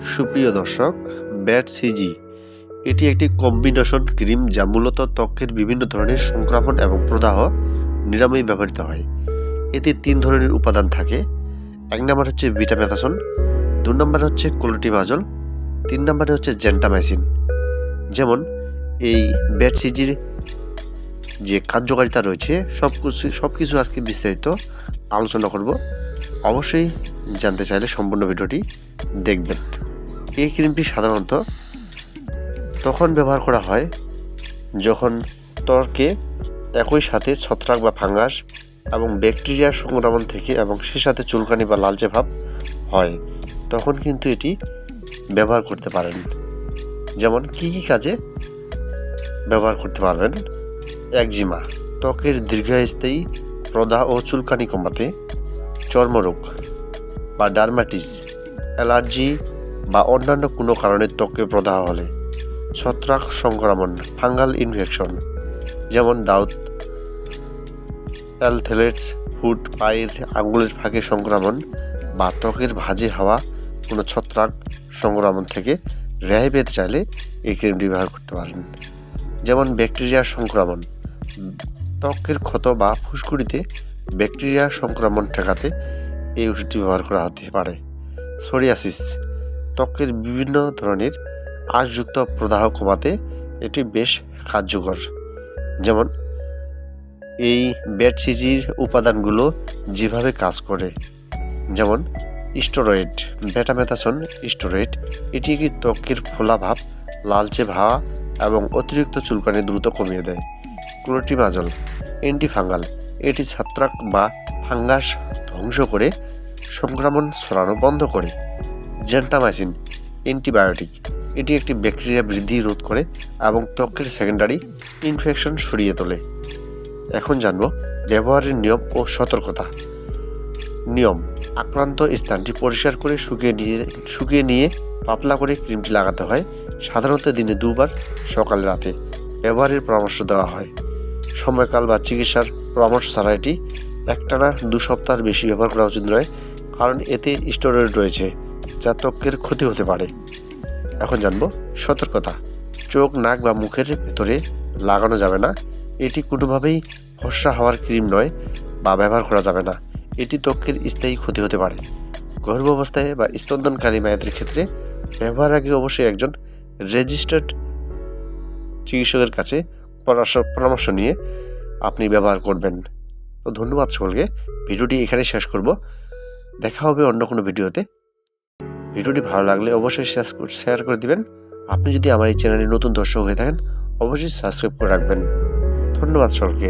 সুপ্রিয় দর্শক, bat CG এটি একটি কম্বিনেশন ক্রিম যা মূলত ত্বকের বিভিন্ন ধরনের সংক্রমণ এবং প্রদাহ নিরাময়ে ব্যবহৃত হয়। এতে ৩ ধরনের উপাদান থাকে। ১ নম্বর হচ্ছে ভিটামেথাসন, ২ নম্বরে হচ্ছে ক্লোটিমাজল, ৩ নম্বরে হচ্ছে জেন্টামাইসিন। যেমন এই ব্যাট সিজির যে কার্যকারিতা রয়েছে সবকিছু আজকে বিস্তারিত আলোচনা করব। অবশ্যই জানতে চাইলে সম্পূর্ণ ভিডিওটি দেখবেন। এই ক্রিমটি সাধারণত তখন ব্যবহার করা হয় যখন ত্বকে একই সাথে ছত্রাক বা ফাঙ্গাস এবং ব্যাকটেরিয়ার সংক্রমণ থেকে এবং সে সাথে চুলকানি বা লালচে ভাব হয়, তখন কিন্তু এটি ব্যবহার করতে পারেন। যেমন কি কাজে ব্যবহার করতে পারবেন: একজিমা, ত্বকের দীর্ঘস্থায়ী প্রদাহ ও চুলকানি কমাতে; চর্মরোগ বা ডার্মাটিস, অ্যালার্জি বা অন্যান্য কোনো কারণে ত্বকে প্রদাহ হলে; ছত্রাক সংক্রমণ, ফাঙ্গাল ইনফেকশন যেমন দাউত, অ্যালথেলেটস, ফুট, পায়ের আঙ্গুলের ফাঁকে সংক্রমণ বা ত্বকের ভাঁজে হওয়া কোনো ছত্রাক সংক্রমণ থেকে রেহাই পেতে চাইলে এই ক্রিমটি ব্যবহার করতে পারেন। যেমন ব্যাকটেরিয়া সংক্রমণ, ত্বকের ক্ষত বা ফুসকুড়িতে ব্যাকটেরিয়া সংক্রমণ ঠেকাতে এই ওষুধটি ব্যবহার করা হতে পারে। সোরিয়াসিস, ত্বকের বিভিন্ন ধরনের আঁশযুক্ত প্রদাহ কমাতে এটি বেশ কার্যকর। যেমন এই ব্যাট সিজির উপাদানগুলো যেভাবে কাজ করে, যেমন স্টেরয়েড, বেটামেথাসন স্টেরয়েড, এটি একটি ত্বকের ফোলাভাব, লালচে ভাব এবং অতিরিক্ত চুলকানি দ্রুত কমিয়ে দেয়। ক্লোটিমাজল অ্যান্টিফাঙ্গাল, এটি ছত্রাক বা ফাঙ্গাস ধ্বংস করে সংক্রমণ ছড়ানো বন্ধ করে। জেন্টামাইসিন অ্যান্টিবায়োটিক, এটি একটি ব্যাকটেরিয়া বৃদ্ধি রোধ করে এবং ত্বকের সেকেন্ডারি ইনফেকশন সরিয়ে তোলে। এখন জানব ব্যবহারের নিয়ম ও সতর্কতা। নিয়ম: আক্রান্ত স্থানটি পরিষ্কার করে শুকিয়ে নিয়ে পাতলা করে ক্রিমটি লাগাতে হয়। সাধারণত দিনে 2 বার, সকালে রাতে। ব্যবহারের পরামর্শ দেওয়া হয়। সময়কাল বা চিকিৎসার পরামর্শ ছাড়া এটি একটানা 2 সপ্তাহের বেশি ব্যবহার করা উচিত নয়, কারণ এতে স্টেরয়েড রয়েছে যা ত্বকের ক্ষতি হতে পারে। এখন জানব সতর্কতা। চোখ, নাক বা মুখের ভেতরে লাগানো যাবে না। এটি কোনোভাবেই ফর্সা হওয়ার ক্রিম নয় বা ব্যবহার করা যাবে না। এটি ত্বকের স্থায়ী ক্ষতি হতে পারে। গর্ভাবস্থায় বা স্তন্যদানকারী মায়েদের ক্ষেত্রে ব্যবহার আগে অবশ্যই একজন রেজিস্টার্ড চিকিৎসকের কাছে পরামর্শ নিয়ে আপনি ব্যবহার করবেন। তো ধন্যবাদ সকলকে। ভিডিওটি এখানে শেষ করব। দেখা হবে অন্য কোনো ভিডিওতে। ভিডিওটি ভালো লাগলে অবশ্যই শেয়ার করে দিবেন। আপনি যদি আমার এই চ্যানেলে নতুন দর্শক হয়ে থাকেন, অবশ্যই সাবস্ক্রাইব করে রাখবেন। ধন্যবাদ সকলকে।